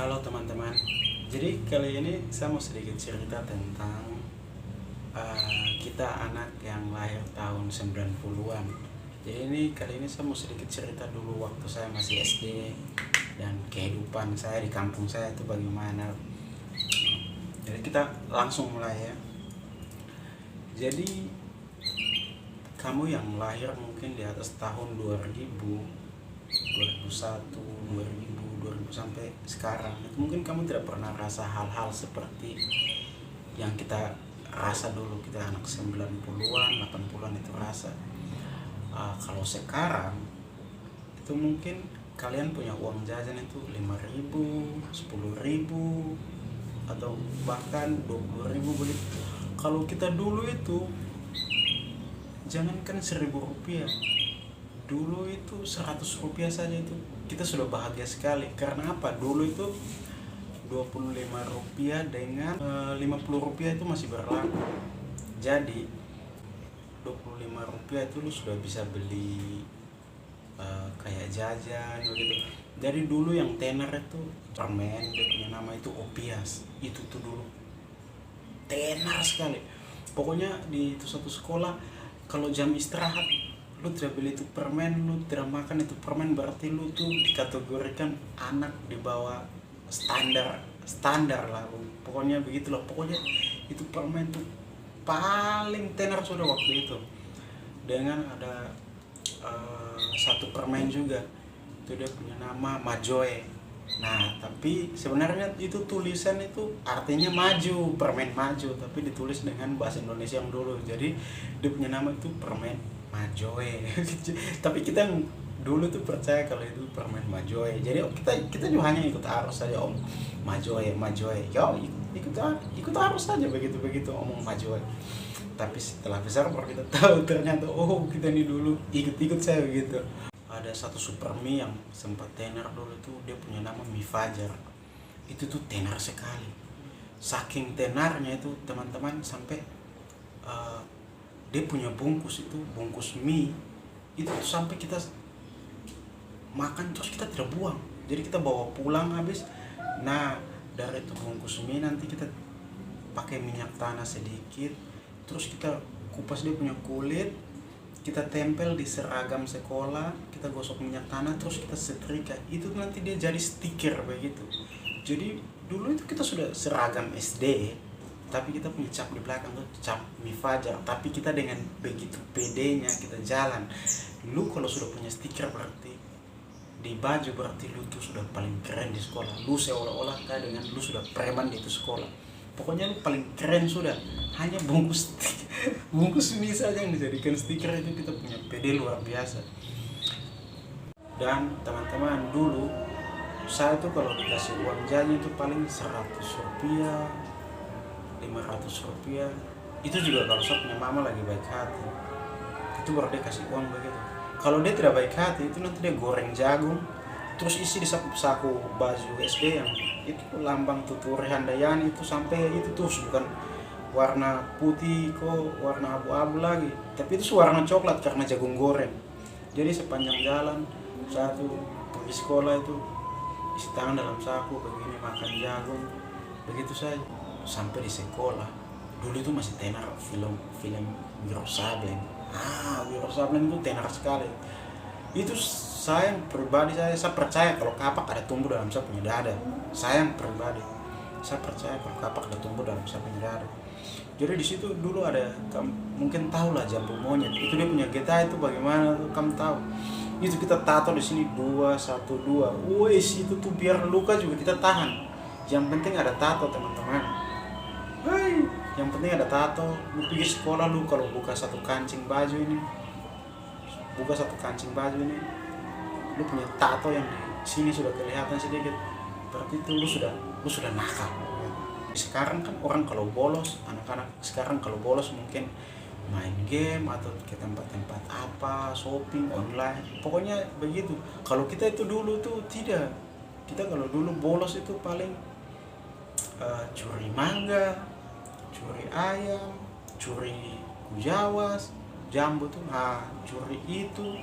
Halo teman-teman, jadi kali ini saya mau sedikit cerita tentang kita anak yang lahir tahun 90-an. Jadi kali ini saya mau sedikit cerita dulu waktu saya masih SD dan kehidupan saya di kampung saya itu bagaimana. Jadi kita langsung mulai ya. Jadi kamu yang lahir mungkin di atas tahun 2000, 2001, 2000, 2000 sampai sekarang, itu mungkin kamu tidak pernah rasa hal-hal seperti yang kita rasa dulu. Kita anak 90-an, 80-an itu rasa. Kalau sekarang itu mungkin kalian punya uang jajan itu 5.000, 10.000, atau bahkan 20.000 begitu. Kalau kita dulu itu jangankan 1.000 rupiah, dulu itu 100 rupiah saja itu kita sudah bahagia sekali. Karena apa? Dulu itu 25 rupiah dengan 50 rupiah itu masih berlaku. Jadi 25 rupiah itu lu sudah bisa beli kayak jajan gitu. Dari dulu yang tenar itu permen, dia punya nama itu Opias. Itu tuh dulu tenar sekali. Pokoknya di itu satu sekolah, kalau jam istirahat lu tidak beli itu permen, lu tidak makan itu permen, berarti lu tuh dikategorikan anak di bawah standar lah. Pokoknya begitulah. Pokoknya itu permen tuh paling tenar sudah waktu itu. Dengan ada satu permen juga itu dia punya nama Majoe. Nah, tapi sebenarnya itu tulisan itu artinya maju, permen maju, tapi ditulis dengan bahasa Indonesia yang dulu. Jadi dia punya nama itu permen Majoe. Tapi kita dulu tuh percaya kalau itu permen Majoe. Jadi kita juga hanya ikut arus saja, om Majoe, Majoe. Yo, ikut arus saja begitu omong Majoe. Tapi setelah besar baru kita tahu ternyata kita ini dulu ikut saya begitu. Ada satu super mie yang sempat tenar dulu tuh, dia punya nama mie Fajar. Itu tuh tenar sekali. Saking tenarnya itu teman-teman, sampai dia punya bungkus mie itu sampai kita makan terus kita tidak buang. Jadi kita bawa pulang habis. Nah, dari itu bungkus mie nanti kita pakai minyak tanah sedikit, terus kita kupas dia punya kulit, kita tempel di seragam sekolah, kita gosok minyak tanah, terus kita setrika. Itu nanti dia jadi stiker begitu. Jadi dulu itu kita sudah seragam SD, tapi kita punya cap di belakang tuh, cap mie Fajar. Tapi kita dengan begitu pedenya kita jalan. Lu kalau sudah punya stiker berarti di baju, berarti lu tuh sudah paling keren di sekolah. Lu seolah-olah kayak dengan lu sudah preman di itu sekolah. Pokoknya lu paling keren sudah. Hanya bungkus mie saja yang dijadikan stiker, itu kita punya pede luar biasa. Dan teman-teman, dulu saya tuh kalau dikasih uang jajan itu paling 100 rupiah, 500 rupiah. Itu juga kalau saya punya mama lagi baik hati, itu baru dia kasih uang begitu. Kalau dia tidak baik hati, itu nanti dia goreng jagung, terus isi di saku baju SD yang itu lambang Tuturi Handayani itu, sampai itu terus bukan warna putih kok, warna abu-abu lagi, tapi itu warna coklat karena jagung goreng. Jadi sepanjang jalan saya tuh pergi sekolah itu isi tangan dalam saku begini, makan jagung begitu saja sampai di sekolah. Dulu itu masih tenar film Wiro Sableng. Wiro Sableng itu tenar sekali. Itu saya pribadi, saya percaya kalau kapak ada tumbuh dalam saya punya dada. Saya pribadi, saya percaya kalau kapak ada tumbuh dalam saya punya dada. Jadi di situ dulu ada, mungkin tahu lah, jambu monyet. Itu dia punya GTA itu bagaimana tuh, kamu tahu? Itu kita tato di sini 212. Wes, itu tuh biar luka juga kita tahan. Yang penting ada tato, teman-teman. Hai, yang penting ada tato. Lu pergi sekolah, lu kalau buka satu kancing baju ini, lu punya tato yang di sini sudah kelihatan sedikit, berarti itu lu sudah nakal. Sekarang kan orang kalau bolos, anak-anak sekarang kalau bolos mungkin main game atau ke tempat-tempat apa, shopping online, pokoknya begitu. Kalau kita itu dulu tuh tidak. Kita kalau dulu bolos itu paling curi mangga, curi ayam, curi kujawas, jambu tuh, curi itu,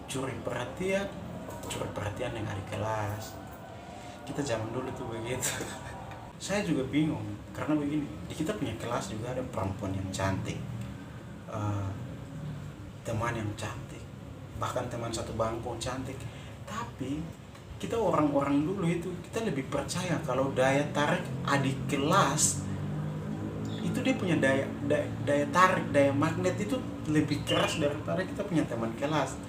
curi perhatian dengan adik kelas. kita zaman dulu tuh begitu. Saya juga bingung karena begini, di kita punya kelas juga ada perempuan yang cantik, eh, teman yang cantik, bahkan teman satu bangku cantik. Tapi kita orang-orang dulu itu kita lebih percaya kalau daya tarik adik kelas itu dia punya daya tarik, daya magnet itu lebih keras daripada kita punya teman kelas.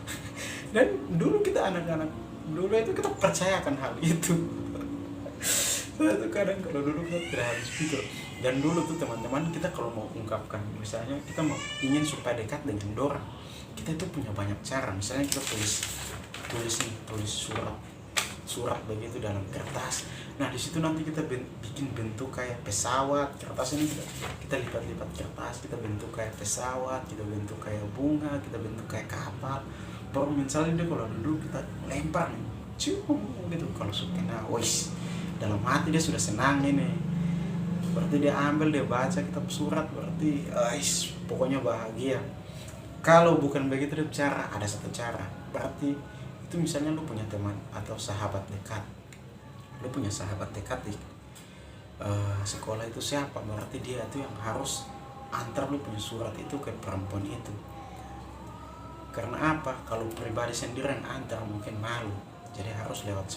Dan dulu kita anak-anak dulu itu kita percayakan hal itu. Saya tuh kadang kalau dulu kita tidak habis pikir. Dan dulu tuh teman-teman kita kalau mau ungkapkan, misalnya kita mau ingin supaya dekat dengan dorang, kita itu punya banyak cara. Misalnya kita tulis surat begitu dalam kertas. Nah di situ nanti kita bikin bentuk kayak pesawat. Kertas ini kita lipat-lipat kertas, kita bentuk kayak pesawat, kita bentuk kayak bunga, kita bentuk kayak kapal. Baru misalnya dia kalau dulu kita lempar nih, cium gitu. Kalau suka wis dalam hati dia sudah senang ini. Berarti dia ambil, dia baca kitab surat, berarti pokoknya bahagia. Kalau bukan begitu dia ada satu cara. Berarti itu misalnya lu punya teman atau sahabat dekat, lu punya sahabat dekat di sekolah itu siapa, berarti dia itu yang harus antar lu punya surat itu ke perempuan itu. Karena apa? Kalau pribadi sendiri yang antar mungkin malu, jadi harus lewat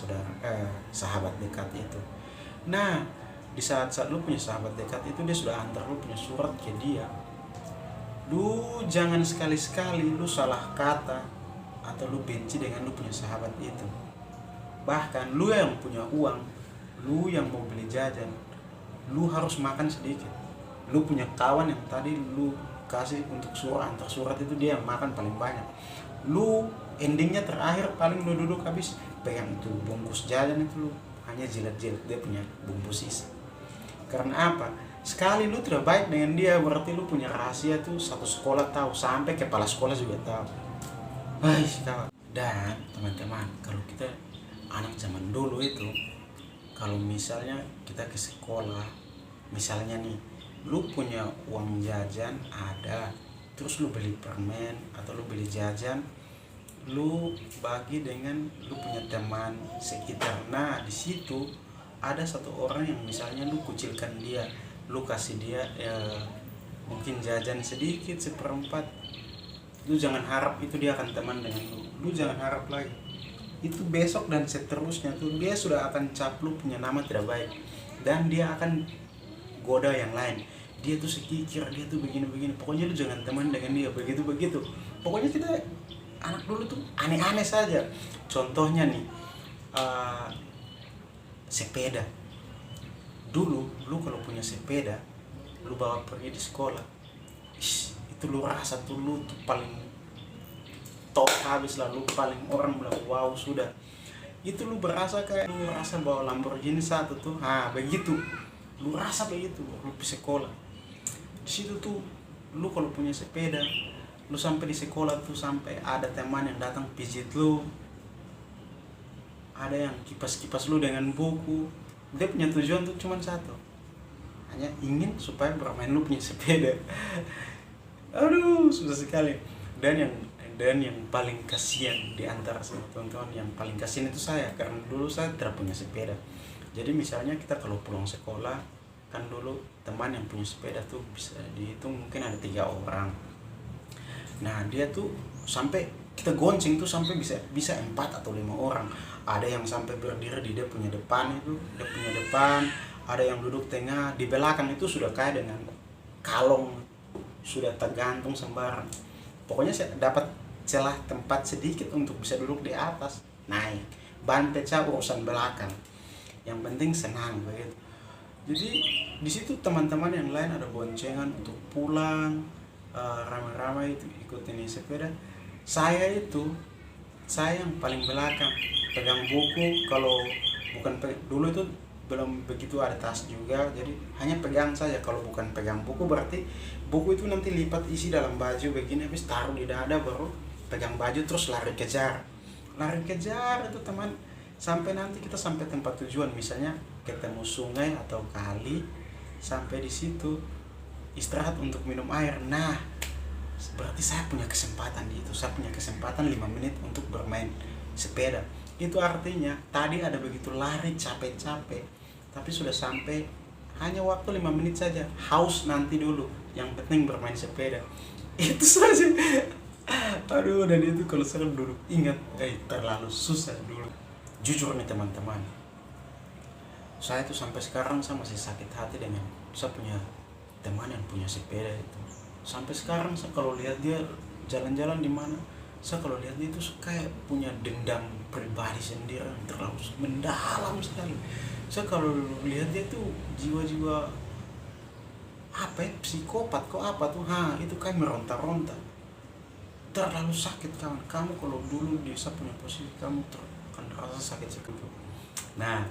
sahabat dekat itu. Nah di saat lu punya sahabat dekat itu dia sudah antar lu punya surat ke dia, lu jangan sekali-sekali lu salah kata atau lu benci dengan lu punya sahabat itu. Bahkan lu yang punya uang, lu yang mau beli jajan, lu harus makan sedikit. Lu punya kawan yang tadi lu kasih untuk antar surat itu, dia yang makan paling banyak. Lu endingnya terakhir paling lu duduk habis pegang itu bungkus jajan itu, lu hanya jilat-jilat dia punya bungkus sisa. Karena apa? Sekali lu tidak baik dengan dia, berarti lu punya rahasia tuh satu sekolah tahu, sampai kepala sekolah juga tahu. Kawan. Dan teman-teman, kalau kita anak zaman dulu itu, kalau misalnya kita ke sekolah, misalnya nih lu punya uang jajan ada, terus lu beli permen atau lu beli jajan, lu bagi dengan lu punya teman sekitar. Nah di situ ada satu orang yang misalnya lu kucilkan dia, lu kasih dia mungkin jajan sedikit seperempat, lu jangan harap itu dia akan teman dengan lu jangan harap lagi. Itu besok dan seterusnya tuh dia sudah akan cap lu punya nama tidak baik, dan dia akan goda yang lain. Dia tuh sekikir, dia tuh begini-begini, pokoknya lu jangan teman dengan dia, begitu-begitu. Pokoknya kita anak dulu tuh aneh-aneh saja. Contohnya nih, sepeda. Dulu lu kalau punya sepeda, lu bawa pergi di sekolah, itu lu rasa tuh lu tuh paling top habis lah, lu paling orang bilang wow sudah. Itu lu berasa kayak lu rasa bawa Lamborghini satu tuh, begitu. Lu rasa begitu, lu di sekolah. Di situ tuh lu kalau punya sepeda, lu sampai di sekolah tuh sampai ada teman yang datang pijit lu, ada yang kipas-kipas lu dengan buku. Dia punya tujuan tuh cuma satu, hanya ingin supaya bermain lu punya sepeda. Aduh susah sekali. Dan yang paling kasihan di antara semua teman-teman, yang paling kasihan itu saya, karena dulu saya tidak punya sepeda. Jadi misalnya kita kalau pulang sekolah, kan dulu teman yang punya sepeda tuh bisa dihitung mungkin ada 3 orang. Nah dia tuh sampai kita gonceng tuh sampai bisa 4 atau 5 orang. Ada yang sampai berdiri di dia punya depan itu, dia punya depan. Ada yang duduk tengah, di belakang itu sudah kayak dengan kalong, sudah tergantung sembarang. Pokoknya saya dapat celah tempat sedikit untuk bisa duduk di atas, naik. Ban pecah urusan belakang, yang penting senang begitu. Jadi di situ teman-teman yang lain ada boncengan untuk pulang, ramai-ramai itu ikut ini sepeda. Saya yang paling belakang pegang buku. Kalau bukan dulu itu belum begitu ada tas juga, jadi hanya pegang saja. Kalau bukan pegang buku berarti buku itu nanti lipat isi dalam baju begini, habis taruh di dada, baru pegang baju terus lari kejar itu teman, sampai nanti kita sampai tempat tujuan, misalnya ketemu sungai atau kali. Sampai di situ istirahat untuk minum air. Nah berarti saya punya kesempatan di itu, saya punya kesempatan 5 menit untuk bermain sepeda. Itu artinya tadi ada begitu lari capek-capek, tapi sudah sampai hanya waktu 5 menit saja. Haus nanti dulu, yang penting bermain sepeda. Itu saja. Aduh, dan itu kalau saya dulu ingat, terlalu susah dulu. Jujur nih teman-teman, saya tuh sampai sekarang saya masih sakit hati dengan saya punya teman yang punya sepeda itu. Sampai sekarang saya kalau lihat dia jalan-jalan di mana, saya kalau lihat dia itu kayak punya dendam pribadi sendiri yang terlalu mendalam sekali. Saya kalau lihat dia tuh jiwa-jiwa apa ya, psikopat kok apa tuh, itu kayak meronta-ronta. Terlalu sakit kawan. Kamu kalau dulu di saya punya posisi, kamu akan rasa sakit sekali. Nah,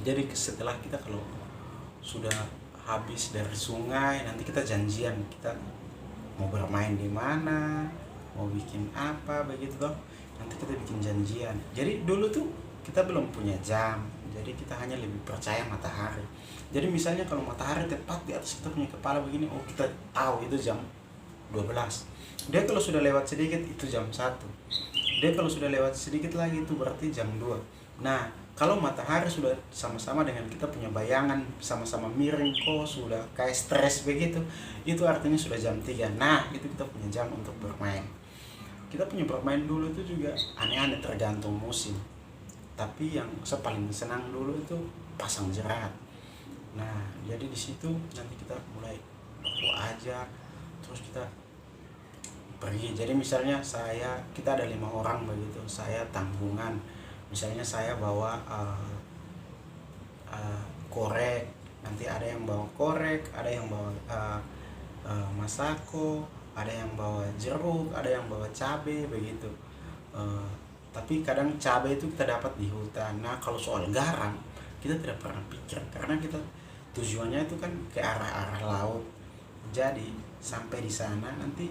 jadi setelah kita kalau sudah habis dari sungai, nanti kita janjian, kita mau bermain di mana, mau bikin apa begitu toh. Nanti kita bikin janjian. Jadi dulu tuh kita belum punya jam, jadi kita hanya lebih percaya matahari. Jadi misalnya kalau matahari tepat di atas kita punya kepala begini, oh kita tahu itu jam 12. Dia kalau sudah lewat sedikit itu jam 1. Dia kalau sudah lewat sedikit lagi itu berarti jam 2. Nah, kalau matahari sudah sama-sama dengan kita punya bayangan, sama-sama miring kok, sudah kayak stres begitu, itu artinya sudah jam 3. Nah, itu kita punya jam untuk bermain. Kita punya bermain dulu itu juga aneh-aneh tergantung musim. Tapi yang saya paling senang dulu itu pasang jerat. Nah, jadi di situ nanti kita mulai aku ajak, terus kita pergi. Jadi misalnya kita ada 5 orang begitu, saya tanggungan. Misalnya saya bawa korek, nanti ada yang bawa korek, ada yang bawa masako, ada yang bawa jeruk, ada yang bawa cabai begitu. Tapi kadang cabai itu kita dapat di hutan. Nah, kalau soal garam kita tidak pernah pikir, karena kita tujuannya itu kan ke arah-arah laut. Jadi sampai di sana nanti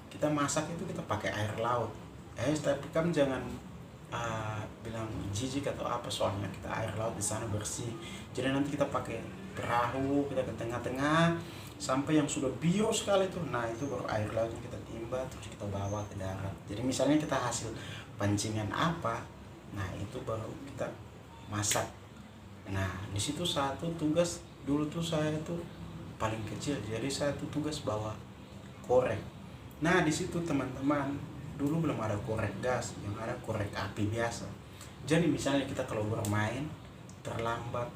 kita masak itu kita pakai air laut. Tapi kan jangan bilang jijik atau apa, soalnya kita air laut di sana bersih. Jadi nanti kita pakai perahu, kita ke tengah-tengah sampai yang sudah biru sekali tuh. Nah, itu baru air laut yang kita timba terus kita bawa ke darat. Jadi misalnya kita hasil pancingan apa, nah itu baru kita masak. Nah, di situ satu tugas dulu tuh saya tuh paling kecil, jadi saya tuh tugas bawa korek. Nah, di situ teman-teman, dulu belum ada korek gas, yang ada korek api biasa. Jadi misalnya kita kalau bermain terlambat,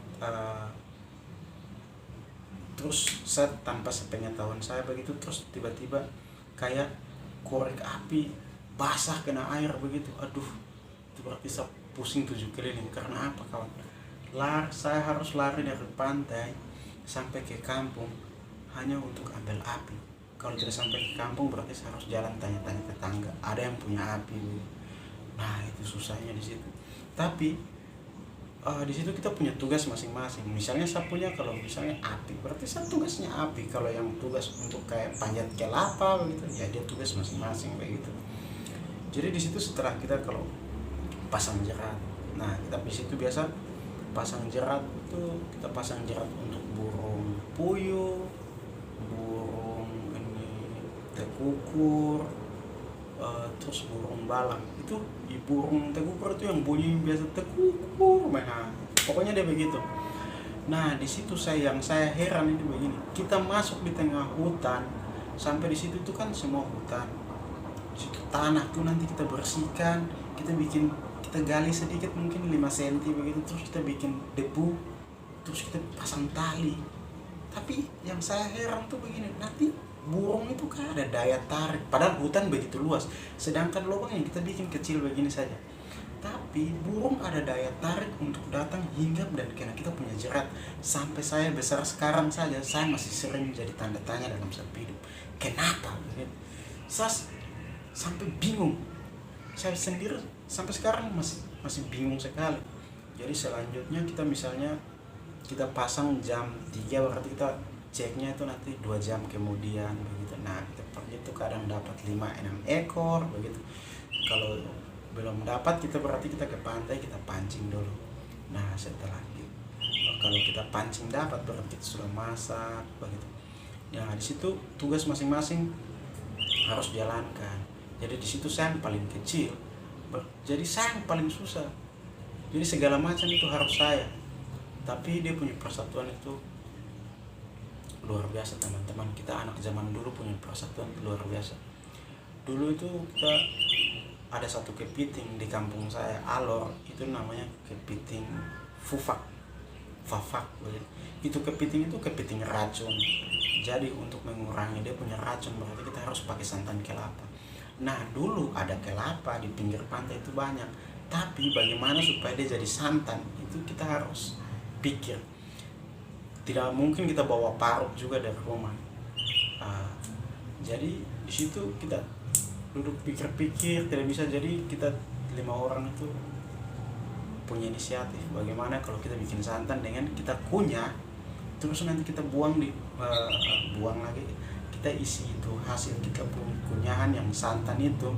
terus saya tanpa sepengetahuan saya begitu, terus tiba-tiba kayak korek api basah kena air begitu, aduh, itu berarti saya pusing 7 keliling. Karena apa kawan? Saya harus lari dari pantai sampai ke kampung hanya untuk ambil api. Kalau tidak sampai ke kampung berarti saya harus jalan tanya-tanya tetangga, ada yang punya api. Nah, itu susahnya di situ. Tapi di situ kita punya tugas masing-masing. Misalnya saya punya, kalau misalnya api, berarti saya tugasnya api. Kalau yang tugas untuk kayak panjat kelapa begitu, ya dia tugas masing-masing begitu. Jadi di situ setelah kita kalau pasang jerat, nah kita di situ biasa pasang jerat itu, kita pasang jerat untuk burung puyuh, tekukur, terus burung balang. Itu di burung tekukur itu yang bunyi biasa tekukur, nah pokoknya dia begitu. Nah, di situ yang saya heran itu begini, kita masuk di tengah hutan, sampai di situ tuh kan semua hutan, di situ tanah tuh nanti kita bersihkan, kita gali sedikit mungkin 5 cm begitu, terus kita bikin debu, terus kita pasang tali. Tapi yang saya heran tuh begini, nanti burung itu kan ada daya tarik, padahal hutan begitu luas, sedangkan lubang yang kita bikin kecil begini saja, tapi burung ada daya tarik untuk datang hinggap dan kena kita punya jerat. Sampai saya besar sekarang saja, saya masih sering jadi tanda tanya dalam satu hidup, kenapa begitu? Saya sampai bingung, saya sendiri sampai sekarang masih bingung sekali. Jadi selanjutnya kita misalnya kita pasang jam 3, berarti kita ceknya itu nanti 2 jam kemudian begitu. Nah, kita pergi itu kadang dapat 5-6 ekor begitu. Kalau belum dapat, kita berarti kita ke pantai, kita pancing dulu. Nah, setelah itu kalau kita pancing dapat, berarti kita sudah masak begitu. Ya, di situ tugas masing-masing harus jalankan. Jadi di situ saya yang paling kecil. Jadi saya yang paling susah, jadi segala macam itu harus saya. Tapi dia punya persatuan itu luar biasa teman-teman. Kita anak zaman dulu punya persatuan luar biasa. Dulu itu kita ada satu kepiting di kampung saya, Alor, itu namanya kepiting fafak begitu. Itu kepiting racun. Jadi untuk mengurangi dia punya racun, berarti kita harus pakai santan kelapa. Nah dulu ada kelapa di pinggir pantai itu banyak, tapi bagaimana supaya dia jadi santan itu kita harus pikir. Tidak mungkin kita bawa parut juga dari rumah. Jadi di situ kita duduk pikir-pikir, tidak bisa. Jadi kita 5 orang itu punya inisiatif, bagaimana kalau kita bikin santan dengan kita kunyah, terus nanti kita buang lagi, kita isi itu hasil kita punya kunyahan yang santan itu,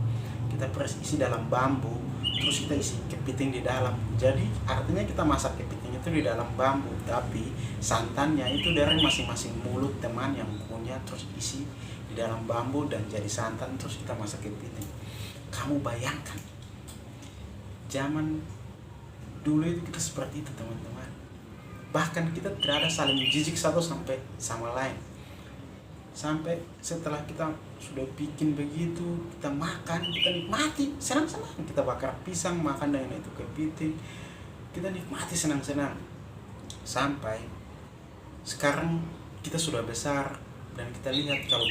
kita isi dalam bambu, terus kita isi kepiting di dalam. Jadi artinya kita masak kepiting itu di dalam bambu, tapi santannya itu dari masing-masing mulut teman yang punya, terus isi di dalam bambu dan jadi santan, terus kita masak kepiting. Kamu bayangkan zaman dulu itu kita seperti itu teman-teman. Bahkan kita tidak ada saling jijik satu sama lain. Sampai setelah kita sudah bikin begitu, kita makan, kita nikmati, senang-senang. Kita bakar pisang, makan dengan itu kepiting, kita nikmati senang-senang. Sampai sekarang kita sudah besar dan kita lihat kalau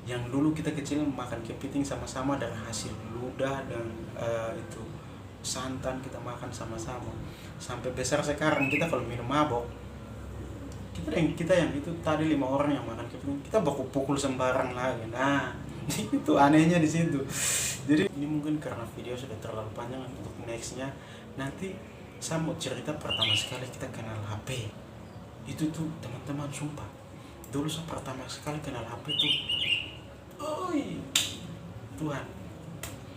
yang dulu kita kecil makan kepiting sama-sama dari hasil ludah dan itu santan kita makan sama-sama. Sampai besar sekarang kita kalau minum mabok, kita yang itu tadi 5 orang yang makan kepiting, kita baku pukul sembarang lagi. Nah itu anehnya di situ. Jadi ini mungkin karena video sudah terlalu panjang, untuk nextnya nanti saya mau cerita pertama sekali kita kenal HP. Itu tuh teman-teman, sumpah dulu saya pertama sekali kenal HP tuh, oi Tuhan,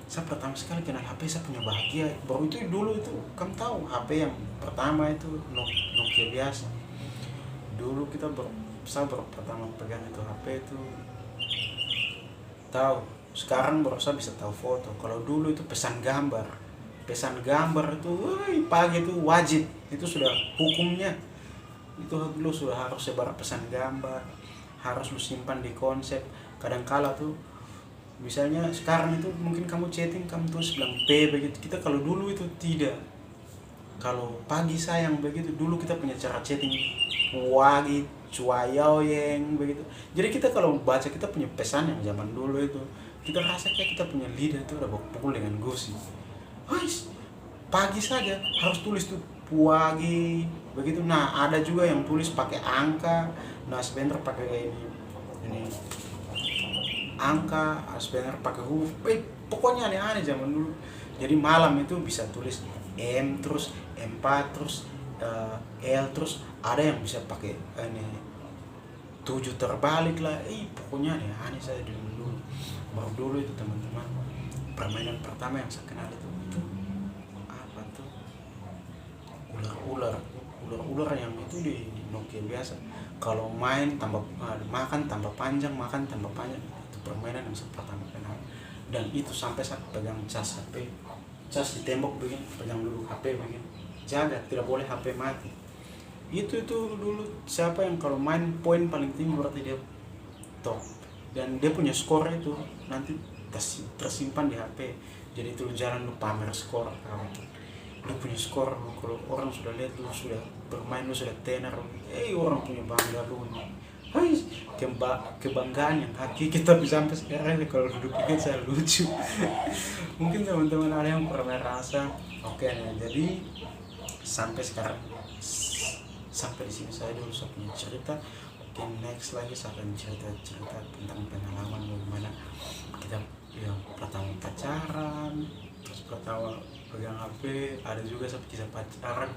saya pertama sekali kenal HP saya punya bahagia. Baru itu dulu itu kamu tahu HP yang pertama itu Nokia biasa. Dulu saya baru pertama pegang itu HP itu tahu. Sekarang baru saya bisa tahu foto. Kalau dulu itu pesan gambar itu pagi itu wajib, itu sudah hukumnya. Itu lu sudah harus sebar pesan gambar, harus lu simpan di konsep. Kadang-kala tuh misalnya sekarang itu mungkin kamu chatting, kamu tulis bilang P begitu. Kita kalau dulu itu tidak. Kalau pagi sayang begitu, dulu kita punya cara chatting wagi cuayoyeng begitu. Jadi kita kalau baca, kita punya pesan yang zaman dulu itu, kita rasa kayak kita punya lidah itu udah pukul dengan gusi. Pagi saja harus tulis tuh puagi begitu. Nah ada juga yang tulis pakai angka, nah sebentar pakai ini angka, sebentar pakai huruf, pokoknya aneh-aneh zaman dulu. Jadi malam itu bisa tulis M terus M4 terus L, terus ada yang bisa pakai ini 7 terbalik lah. Pokoknya aneh saya dulu. Baru dulu itu teman-teman, permainan pertama yang saya kenal itu apa tuh, ular yang itu di Nokia biasa. Kalau main tambah makan tambah panjang, itu permainan yang saya pertama kenal. Dan itu sampai saya pegang cas HP, cas di tembok begini, pegang dulu HP begini, jaga tidak boleh HP mati. Itu dulu siapa yang kalau main poin paling tinggi berarti dia top, dan dia punya skor itu nanti tersimpan di HP. Jadi itu jalan lu pamer skor kawan, lu punya skor. Kalau orang sudah lihat lu sudah bermain, lu sudah tenar, orang punya bangga lu. Kebanggaan yang hakiki kita bisa sampai sekarang. Kalau duduk ingat saya lucu. Mungkin teman-teman ada yang pernah rasa. Oke, jadi sampai sekarang, sampai di sini saya dulu saya punya cerita. Oke, next lagi saya akan cerita tentang pengalaman bagaimana kita yang pertama pacaran, terus pertama pegang HP. Ada juga saya kisah pacaran,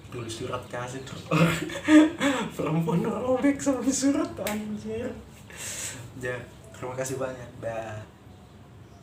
tulis surat kasih terus perempuan robek sampai surat, anjir. Ya, terima kasih banyak. Dah.